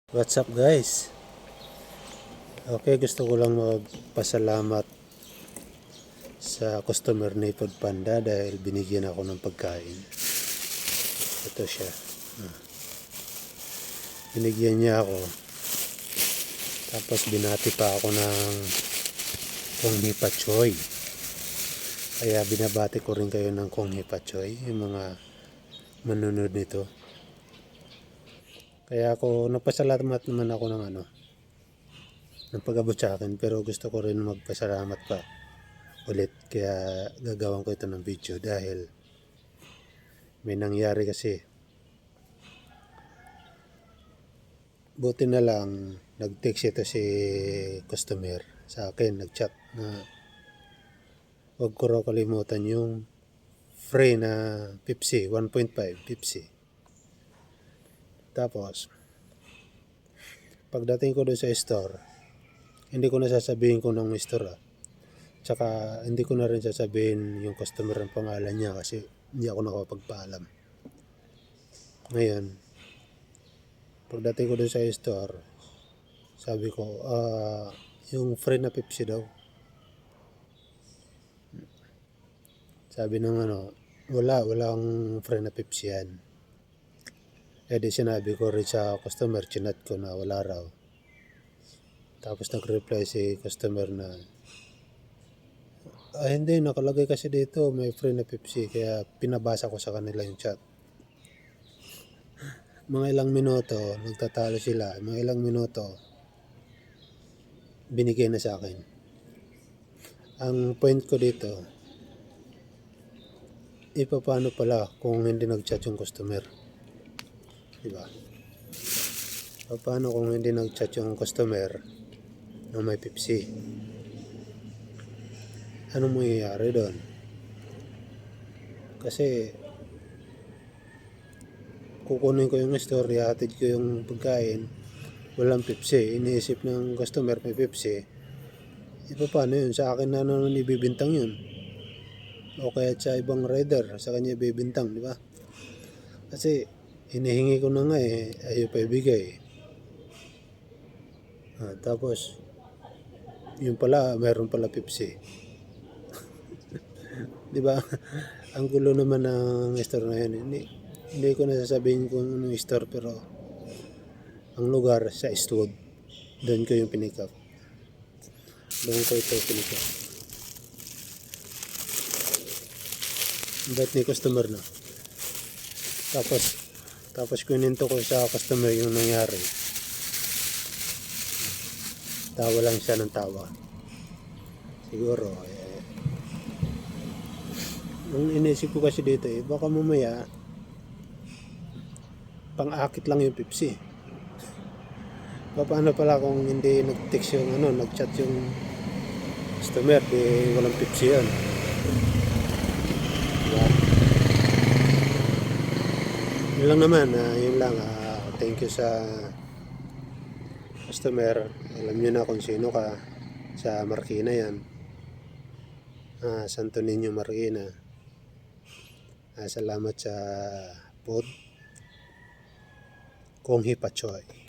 What's up guys? Okay, gusto ko lang magpasalamat sa customer ni Food Panda dahil binigyan ako ng pagkain. Ito siya. Binigyan niya ako. Tapos binati pa ako ng Kung Hipa Choy. Kaya binabati ko rin kayo ng Kung Hipa Choy, yung mga manunod nito. Kaya ako nagpasalamat naman ako ng pag-abot sa akin, pero gusto ko rin magpasalamat pa ulit, kaya gagawin ko ito ng video dahil may nangyari kasi. Buti na lang nag-text ito si customer sa akin, nag-chat na huwag ko raw kalimutan yung free na Pepsi, 1.5 Pepsi. Tapos pagdating ko doon sa store, hindi ko na sasabihin kung ng store Tsaka hindi ko na rin sasabihin yung customer ang pangalan niya kasi hindi ako nakapagpaalam. Ngayon, pagdating ko doon sa store, sabi ko, yung free na Pepsi daw. Sabi ng walang free na Pepsi yan. Di sinabi ko rin sa customer, chinat ko na wala raw. Tapos nag-reply si customer na, hindi, nakalagay kasi dito may free na Pepsi, kaya pinabasa ko sa kanila yung chat. Mga ilang minuto, nagtatalo sila. Mga ilang minuto, binigay na sa akin. Ang point ko dito, paano pala kung hindi nag-chat yung customer? Diba? Paano kung hindi nag-chat yung customer na may Pepsi? Anong mangyayari doon? Kasi kukunin ko yung store, ihatid ko yung pagkain, walang Pepsi. Iniisip ng customer may Pepsi. Paano yun? Sa akin na naman ibibintang yun. O kaya sa ibang rider, sa kanya ibibintang, di ba? Kasi hinihingi ko na nga ayaw pa ibigay. Tapos yun pala, mayroon pala Pepsi. Di ba? Ang gulo naman ng store na yun. Hindi ko nasasabihin kung anong store, pero ang lugar sa Eastwood. Doon ko yung pinick up. Doon ko ito pinick up. Bet ni customer na. Tapos kuninto ko sa customer yung nangyari. Tawa lang siya ng tawa. Siguro ang inisip ko kasi dito baka mamaya pang-akit lang yung Pepsi. Paano pala kung hindi nag-text yung nag-chat yung customer, di walang Pepsi yan. Diba? Yun lang naman, yun lang. Thank you sa customer. Alam nyo na kung sino ka. Sa Marikina yan. Santo Niño Marikina. Salamat sa food. Kung Hipa Choy.